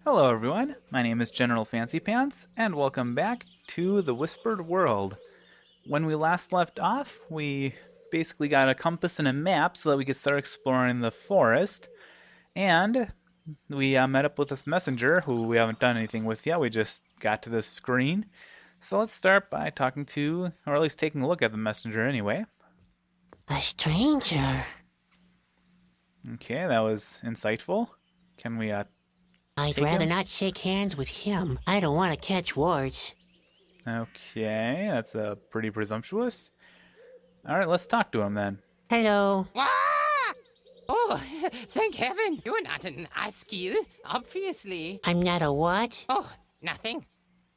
Hello, everyone. My name is General Fancy Pants, and welcome back to the Whispered World. When we last left off, we basically got a compass and a map so that we could start exploring the forest, and we met up with this messenger who we haven't done anything with yet. We just got to this screen. So let's start by talking to, or at least taking a look at the messenger anyway. A stranger. Okay, that was insightful. Can we, I'd take rather him? not shake hands with him. I don't want to catch warts. Okay, that's pretty presumptuous. Alright, let's talk to him then. Hello. Ah! Oh, thank heaven you're not an Askew, obviously. I'm not a what? Oh, nothing.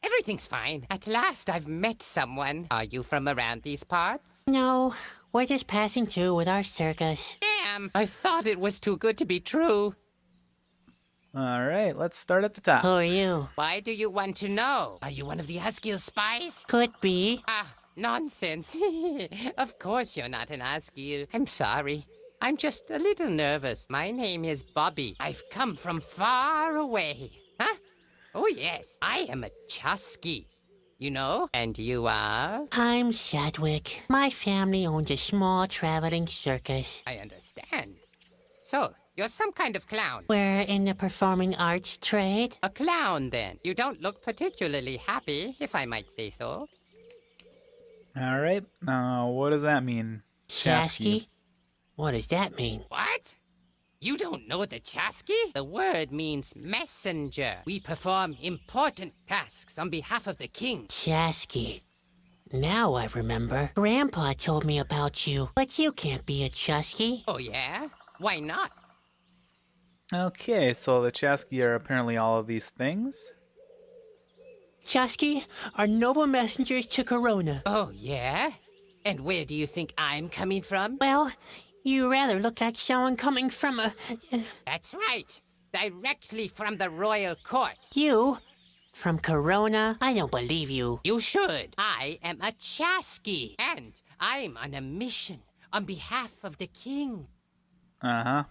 Everything's fine. At last I've met someone. Are you from around these parts? No, we're just passing through with our circus. Damn, I thought it was too good to be true. Alright, let's start at the top. Who are you? Why do you want to know? Are you one of the Askew spies? Could be. Ah, nonsense. Of course you're not an Askew. I'm sorry. I'm just a little nervous. My name is Bobby. I've come from far away. Huh? Oh, yes. I am a Chusky. You know? And you are? I'm Shadwick. My family owns a small traveling circus. I understand. So, you're some kind of clown. We're in the performing arts trade. A clown, then. You don't look particularly happy, if I might say so. Alright, what does that mean? Chasky? What does that mean? What? You don't know the Chasky? The word means messenger. We perform important tasks on behalf of the king. Chasky. Now I remember. Grandpa told me about you, but you can't be a Chusky. Oh, yeah? Why not? Okay, so the Chasky are apparently all of these things. Chusky are noble messengers to Corona. Oh, yeah? And where do you think I'm coming from? Well, you rather look like someone coming from a... That's right. Directly from the royal court. You? From Corona? I don't believe you. You should. I am a Chasky, and I'm on a mission on behalf of the king. Uh-huh.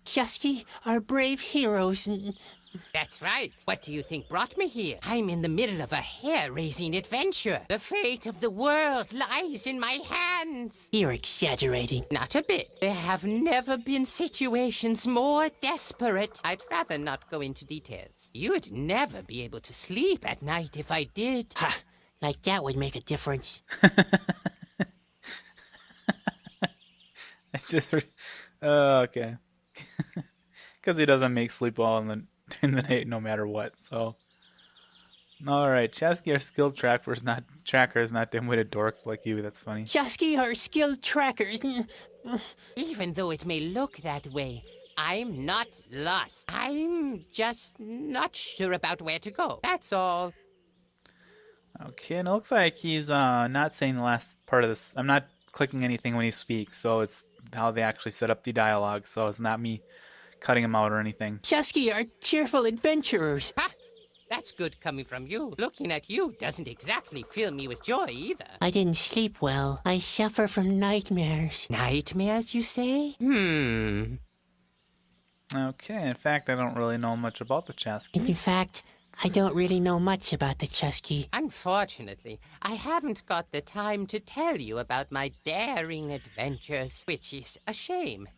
Chusky are brave heroes and... That's right. What do you think brought me here? I'm in the middle of a hair-raising adventure. The fate of the world lies in my hands. You're exaggerating. Not a bit. There have never been situations more desperate. I'd rather not go into details. You'd never be able to sleep at night if I did. Ha! Like that would make a difference. I just... okay. Because he doesn't make sleep well in the night no matter what, so... Alright, Chasky are skilled trackers, not dim-witted dorks like you. That's funny. Chusky are skilled trackers. Even though it may look that way, I'm not lost. I'm just not sure about where to go. That's all. Okay, and it looks like he's not saying the last part of this. I'm not clicking anything when he speaks, so it's how they actually set up the dialogue, so it's not me cutting him out or anything. Chusky are cheerful adventurers. Ha! That's good coming from you. Looking at you doesn't exactly fill me with joy either. I didn't sleep well. I suffer from nightmares. Nightmares, you say? Okay, in fact, I don't really know much about the Chasky. In fact, I don't really know much about the Chusky. Unfortunately, I haven't got the time to tell you about my daring adventures, which is a shame.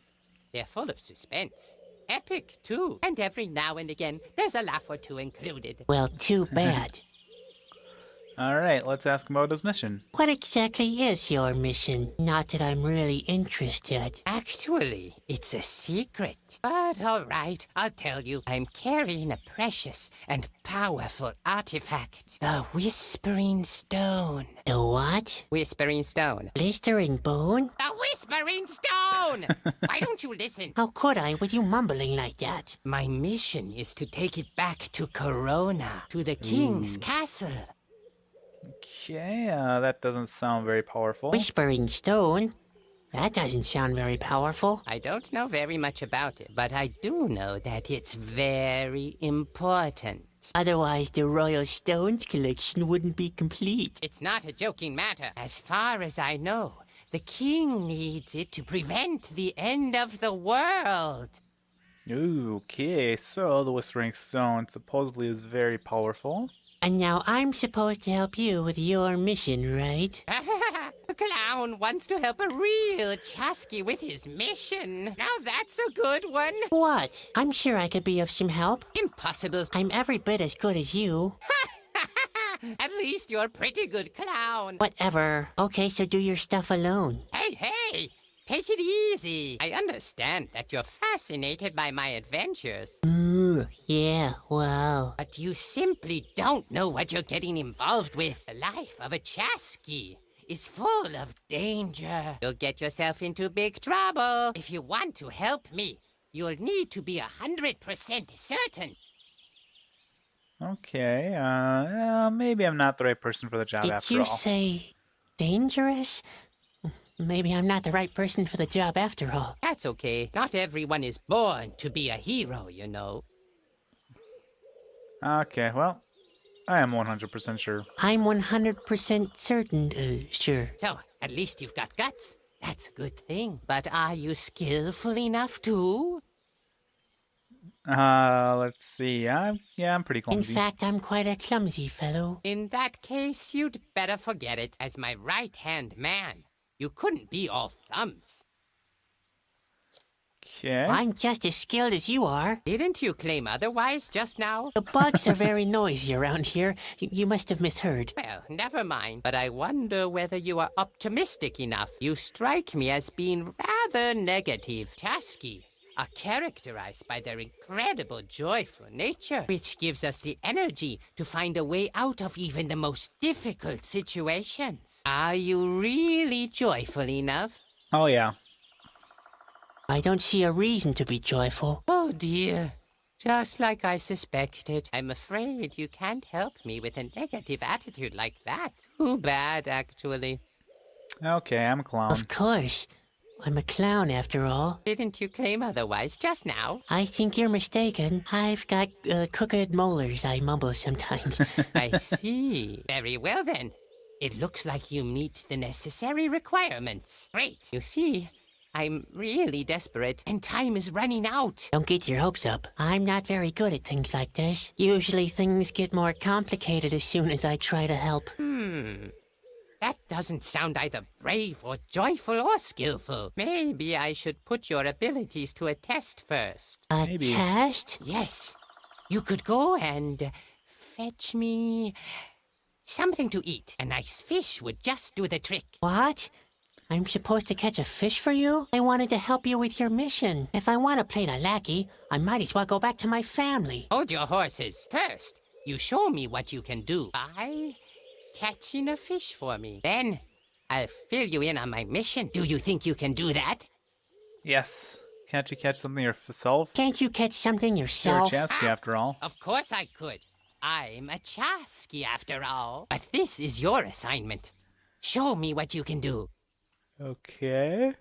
They're full of suspense. Epic, too. And every now and again, there's a laugh or two included. Well, too bad. Alright, let's ask him about his mission. What exactly is your mission? Not that I'm really interested. Actually, it's a secret. But all right, I'll tell you. I'm carrying a precious and powerful artifact. The Whispering Stone. The what? Whispering Stone. Blistering bone? The Whispering Stone! Why don't you listen? How could I with you mumbling like that? My mission is to take it back to Corona, to the king's castle. Okay, that doesn't sound very powerful. Whispering stone? That doesn't sound very powerful. I don't know very much about it, but I do know that it's very important. Otherwise, the Royal Stones collection wouldn't be complete. It's not a joking matter. As far as I know, the king needs it to prevent the end of the world. Ooh, okay, so the Whispering Stone supposedly is very powerful. And now I'm supposed to help you with your mission, right? A clown wants to help a real Chasky with his mission. Now that's a good one. What? I'm sure I could be of some help. Impossible. I'm every bit as good as you. At least you're a pretty good clown. Whatever. Okay, so do your stuff alone. Hey, take it easy. I understand that you're fascinated by my adventures. Ooh, yeah, wow. But you simply don't know what you're getting involved with. The life of a Chasky is full of danger. You'll get yourself into big trouble. If you want to help me, you'll need to be 100% certain. Okay, maybe I'm not the right person for the job Did after you all. say dangerous? Maybe I'm not the right person for the job after all. That's okay. Not everyone is born to be a hero, you know. Okay, well, I am 100% sure. I'm 100% certain, sure. So, at least you've got guts. That's a good thing. But are you skillful enough too? Let's see. I'm pretty In clumsy. fact, I'm quite a clumsy fellow. In that case, you'd better forget it. As my right-hand man, you couldn't be all thumbs. Okay. I'm just as skilled as you are. Didn't you claim otherwise just now? The bugs are very noisy around here. You must have misheard. Well, never mind. But I wonder whether you are optimistic enough. You strike me as being rather negative. Chasky are characterized by their incredible joyful nature, which gives us the energy to find a way out of even the most difficult situations. Are you really joyful enough? Oh, yeah. I don't see a reason to be joyful. Oh dear. Just like I suspected. I'm afraid you can't help me with a negative attitude like that. Too bad, actually. Okay, I'm a clown. Of course. I'm a clown after all. Didn't you claim otherwise just now? I think you're mistaken. I've got crooked molars, I mumble sometimes. I see. Very well then. It looks like you meet the necessary requirements. Great. You see, I'm really desperate and time is running out. Don't get your hopes up. I'm not very good at things like this. Usually things get more complicated as soon as I try to help. That doesn't sound either brave or joyful or skillful. Maybe I should put your abilities to a test first. A Maybe. test? Yes. You could go and fetch me something to eat. A nice fish would just do the trick. What? I'm supposed to catch a fish for you? I wanted to help you with your mission. If I want to play the lackey, I might as well go back to my family. Hold your horses. First, you show me what you can do by catching a fish for me. Then, I'll fill you in on my mission. Do you think you can do that? Yes. Can't you catch something yourself? Can't you catch something You're a yourself? Chasky after all. Of course I could. I'm a Chasky after all. But this is your assignment. Show me what you can do. Okay.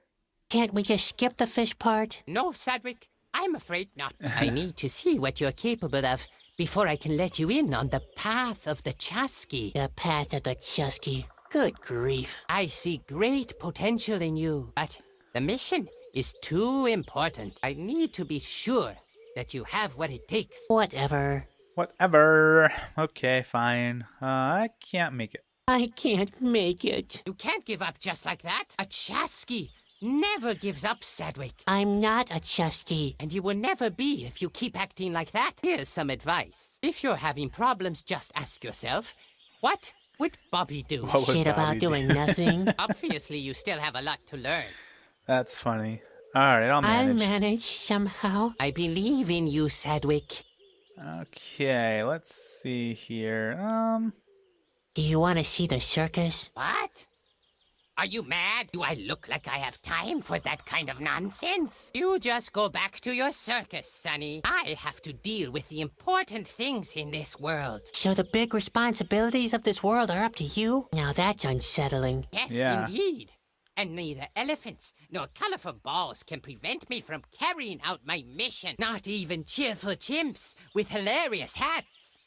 Can't we just skip the fish part? No, Sadwick, I'm afraid not. I need to see what you're capable of before I can let you in on the path of the Chasky. The path of the Chusky. Good grief. I see great potential in you, but the mission is too important. I need to be sure that you have what it takes. Whatever. Whatever. Okay, fine. I can't make it. I can't make it. You can't give up just like that. A Chasky never gives up, Sadwick. I'm not a Chusky. And you will never be if you keep acting like that. Here's some advice. If you're having problems, just ask yourself, what would Bobby do? What would Shit about Bobby do? doing nothing. Obviously, you still have a lot to learn. That's funny. Alright, I'll manage. I'll manage somehow. I believe in you, Sadwick. Okay, let's see here. Do you want to see the circus? What? Are you mad? Do I look like I have time for that kind of nonsense? You just go back to your circus, Sonny. I have to deal with the important things in this world. So the big responsibilities of this world are up to you? Now that's unsettling. Yes, Yeah. indeed. And neither elephants nor colorful balls can prevent me from carrying out my mission. Not even cheerful chimps with hilarious hats.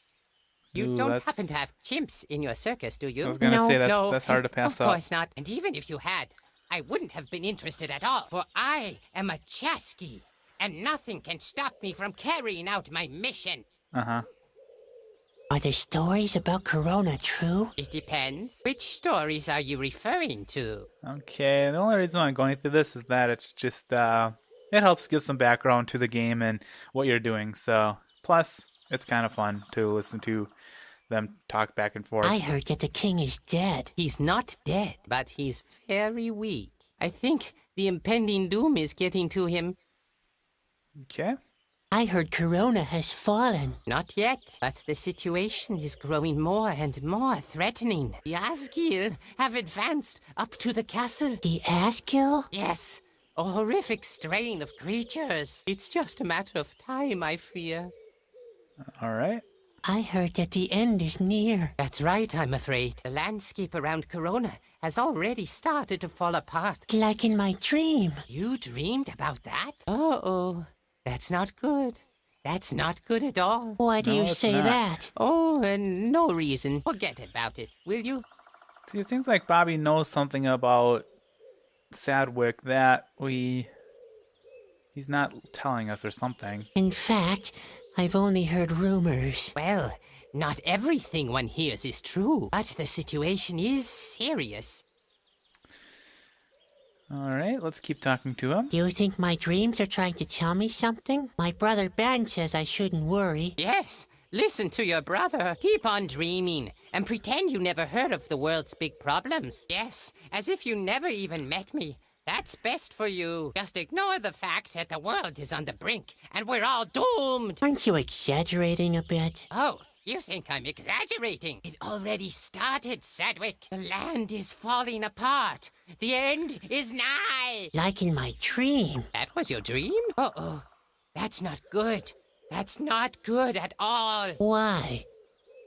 You Ooh, don't that's- happen to have chimps in your circus, do you? I was gonna No, say No, that's hard to pass Of up. course not. And even if you had, I wouldn't have been interested at all. For I am a Chasky, and nothing can stop me from carrying out my mission. Uh-huh. Are the stories about Corona true? It depends. Which stories are you referring to? Okay, the only reason I'm going through this is that it's just, it helps give some background to the game and what you're doing, so, plus, it's kind of fun to listen to them talk back and forth. I heard that the king is dead. He's not dead, but he's very weak. I think the impending doom is getting to him. Okay. I heard Corona has fallen. Not yet, but the situation is growing more and more threatening. The Asgir have advanced up to the castle. The Asgil? Yes, a horrific strain of creatures. It's just a matter of time, I fear. All right. I heard that the end is near. That's right, I'm afraid. The landscape around Corona has already started to fall apart. Like in my dream. You dreamed about that? Uh-oh. That's not good. That's not good at all. Why do No, you it's say not. that? Oh, no reason. Forget about it, will you? See, it seems like Bobby knows something about Sadwick that he's not telling us or something. In fact, I've only heard rumors. Well, not everything one hears is true, but the situation is serious. All right, let's keep talking to him. Do you think my dreams are trying to tell me something? My brother Ben says I shouldn't worry. Yes, listen to your brother. Keep on dreaming and pretend you never heard of the world's big problems. Yes, as if you never even met me. That's best for you. Just ignore the fact that the world is on the brink and we're all doomed. Aren't you exaggerating a bit? Oh, you think I'm exaggerating? It already started, Sadwick. The land is falling apart. The end is nigh. Like in my dream. That was your dream? Uh-oh. That's not good. That's not good at all. Why?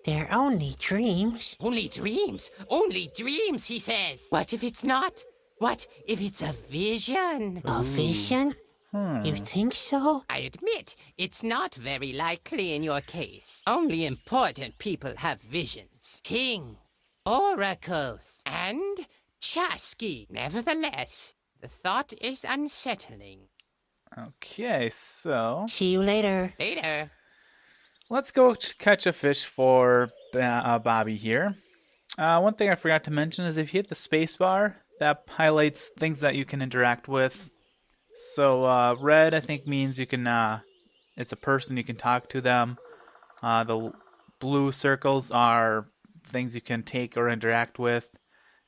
They're only dreams. Only dreams. Only dreams, he says. What if it's not? What if it's a vision? A vision? You think so? I admit, it's not very likely in your case. Only important people have visions. Kings, oracles, and Chasky. Nevertheless, the thought is unsettling. Okay, so See you later. Later. let's go catch a fish for Bobby here. One thing I forgot to mention is if you hit the space bar, that highlights things that you can interact with. So red, I think, means you can. It's a person, you can talk to them. The blue circles are things you can take or interact with,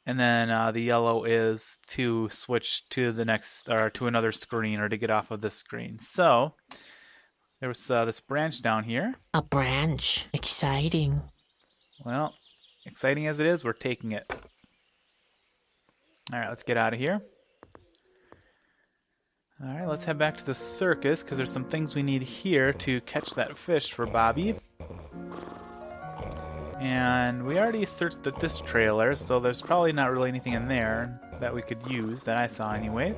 and then the yellow is to switch to the next or to another screen or to get off of this screen. So there was this branch down here. A branch. Exciting. Well, exciting as it is, we're taking it. All right, let's get out of here. All right, let's head back to the circus because there's some things we need here to catch that fish for Bobby. And we already searched this trailer, so there's probably not really anything in there that we could use, that I saw anyway.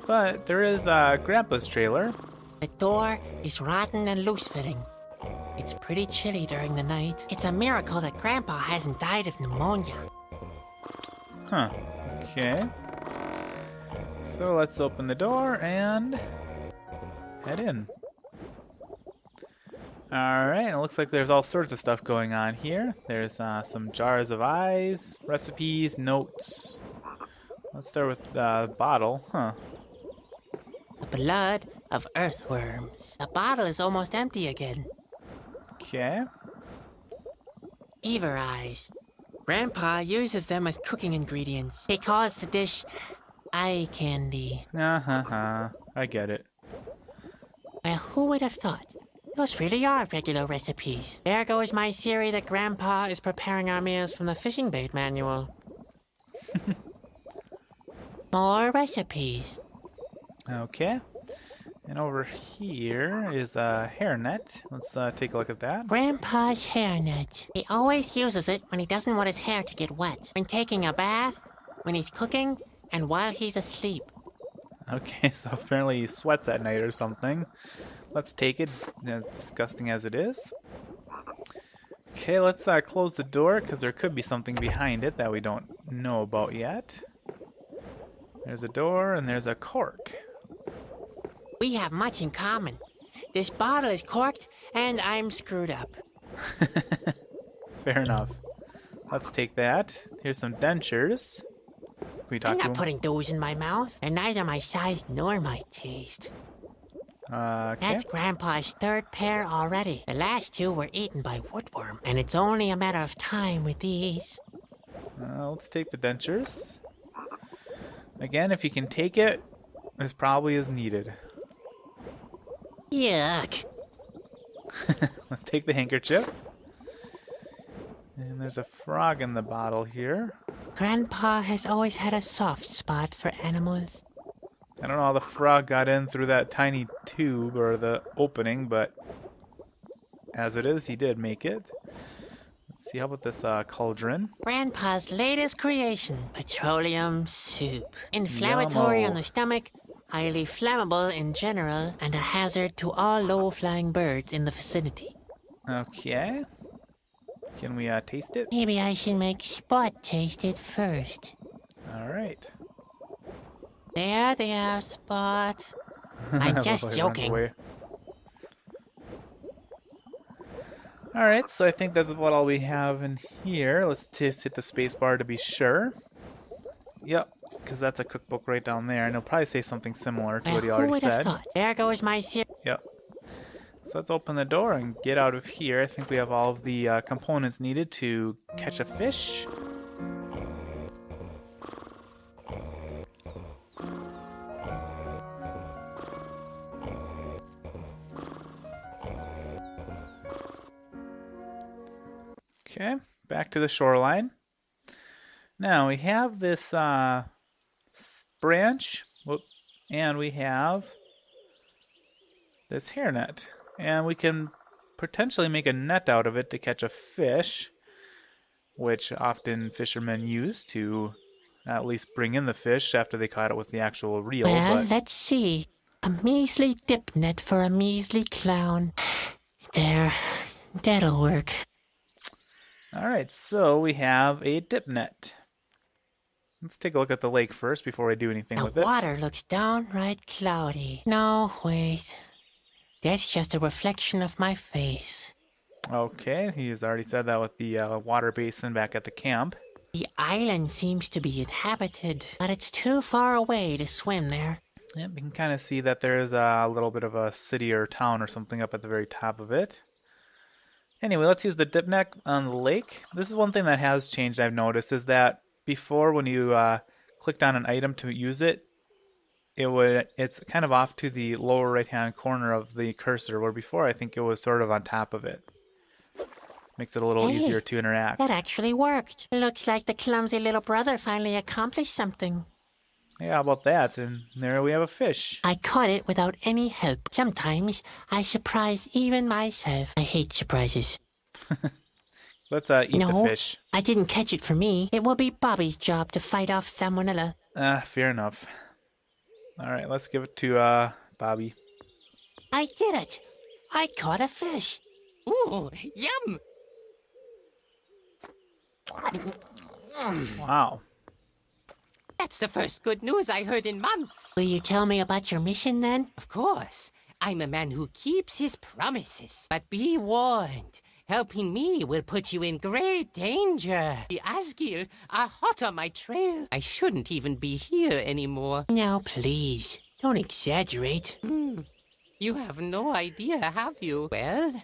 But there is Grandpa's trailer. The door is rotten and loose-fitting. It's pretty chilly during the night. It's a miracle that Grandpa hasn't died of pneumonia. Huh, okay. So let's open the door and head in. Alright, it looks like there's all sorts of stuff going on here. There's some jars of eyes, recipes, notes. Let's start with the bottle, huh? The blood of earthworms. The bottle is almost empty again. Okay. Beaver eyes. Grandpa uses them as cooking ingredients. He calls the dish eye candy. I get it. Well, who would have thought? Those really are regular recipes. There goes my theory that Grandpa is preparing our meals from the fishing bait manual. More recipes. Okay. And over here is a hairnet. Let's take a look at that. Grandpa's hairnet. He always uses it when he doesn't want his hair to get wet. When taking a bath, when he's cooking, and while he's asleep. Okay, so apparently he sweats at night or something. Let's take it, as disgusting as it is. Okay, let's close the door, because there could be something behind it that we don't know about yet. There's a door, and there's a cork. We have much in common. This bottle is corked, and I'm screwed up. Fair enough. Let's take that. Here's some dentures. Can we I'm talk to not him? putting those in my mouth. They're neither my size nor my taste. Okay. That's Grandpa's third pair already. The last two were eaten by woodworm, and it's only a matter of time with these. Let's take the dentures. Again, if you can take it, this probably is needed. Yuck. Let's take the handkerchief. And there's a frog in the bottle here. Grandpa has always had a soft spot for animals. I don't know how the frog got in through that tiny tube or the opening, but as it is, he did make it. Let's see, how about this cauldron? Grandpa's latest creation, petroleum soup. Inflammatory on the stomach, highly flammable in general, and a hazard to all low-flying birds in the vicinity. Okay. Can we taste it? Maybe I should make Spot taste it first. All right. There they are, Spot. I'm just Runs joking. away. All right, so I think that's about all we have in here. Let's just hit the space bar to be sure. Yep, because that's a cookbook right down there, and it'll probably say something similar to what he Who already would have said. thought? There goes my Yep. So let's open the door and get out of here. I think we have all of the components needed to catch a fish. Okay, back to the shoreline. Now we have this branch, and we have this hairnet. And we can potentially make a net out of it to catch a fish, which often fishermen use to at least bring in the fish after they caught it with the actual reel. Well, let's see. A measly dip net for a measly clown. There. That'll work. All right, so we have a dip net. Let's take a look at the lake first before we do anything The with it. water looks downright cloudy. No, wait. That's just a reflection of my face. Okay, he's already said that with the water basin back at the camp. The island seems to be inhabited, but it's too far away to swim there. Yep, you can kind of see that there's a little bit of a city or town or something up at the very top of it. Anyway, let's use the dip net on the lake. This is one thing that has changed, I've noticed, is that before when you clicked on an item to use it, it's kind of off to the lower right-hand corner of the cursor, where before I think it was sort of on top of it. Makes it a little Hey, easier to interact. That actually worked. Looks like the clumsy little brother finally accomplished something. Yeah, how about that? And there we have a fish. I caught it without any help. Sometimes I surprise even myself. I hate surprises. Let's eat the No, fish. I didn't catch it for me. It will be Bobby's job to fight off salmonella. Fair enough. All right, let's give it to Bobby. I did it. I caught a fish. Ooh, yum! Wow. That's the first good news I heard in months. Will you tell me about your mission then? Of course, I'm a man who keeps his promises. But be warned, helping me will put you in great danger. The Asgir are hot on my trail. I shouldn't even be here anymore. Now, please, don't exaggerate. You have no idea, have you? Well,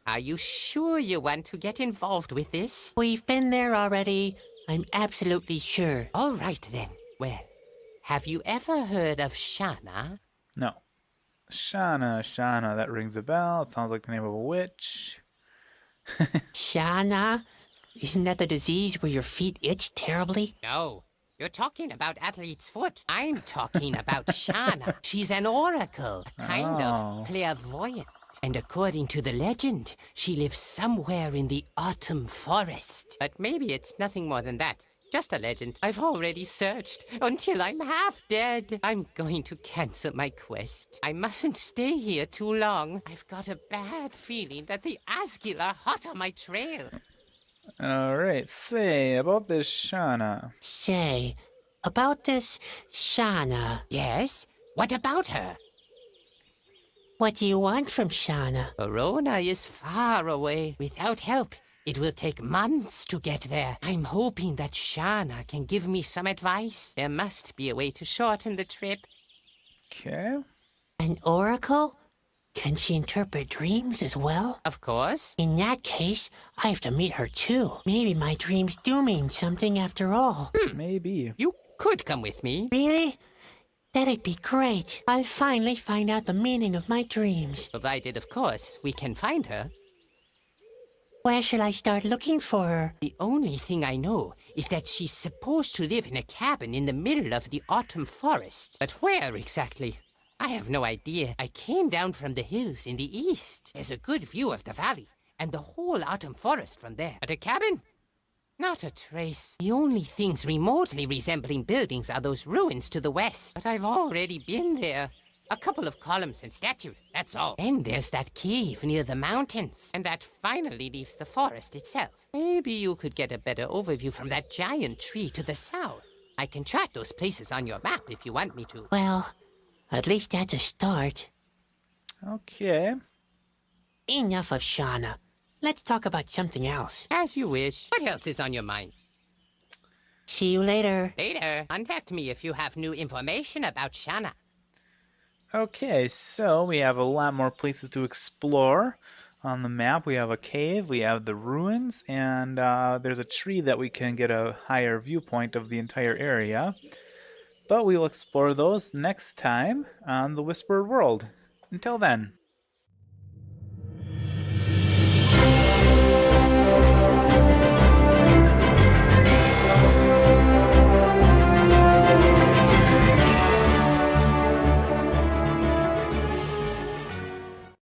are you sure you want to get involved with this? We've been there already. I'm absolutely sure. All right, then. Well, have you ever heard of Shana? No. Shana, that rings a bell. It sounds like the name of a witch. Shana? Isn't that the disease where your feet itch terribly? No. You're talking about Athlete's Foot. I'm talking about Shana. She's an oracle, a kind Oh. of clairvoyant. And according to the legend, she lives somewhere in the autumn forest. But maybe it's nothing more than that. Just a legend. I've already searched until I'm half dead. I'm going to cancel my quest. I mustn't stay here too long. I've got a bad feeling that the Asgil are hot on my trail. All right, say about this Shana. Say, about this Shana. Yes? What about her? What do you want from Shauna? Verona is far away. Without help, it will take months to get there. I'm hoping that Shauna can give me some advice. There must be a way to shorten the trip. Okay. An oracle? Can she interpret dreams as well? Of course. In that case, I have to meet her too. Maybe my dreams do mean something after all. Maybe. You could come with me. Really? That'd be great. I'll finally find out the meaning of my dreams. Provided, of course, we can find her. Where shall I start looking for her? The only thing I know is that she's supposed to live in a cabin in the middle of the autumn forest. But where exactly? I have no idea. I came down from the hills in the east. There's a good view of the valley and the whole autumn forest from there. But a cabin? Not a trace. The only things remotely resembling buildings are those ruins to the west. But I've already been there. A couple of columns and statues, that's all. Then there's that cave near the mountains. And that finally leaves the forest itself. Maybe you could get a better overview from that giant tree to the south. I can track those places on your map if you want me to. Well, at least that's a start. Okay. Enough of Shauna. Let's talk about something else. As you wish. What else is on your mind? See you later. Later, contact me if you have new information about Shauna. Okay, so we have a lot more places to explore on the map. We have a cave, we have the ruins, and there's a tree that we can get a higher viewpoint of the entire area. But we will explore those next time on the Whispered World. Until then.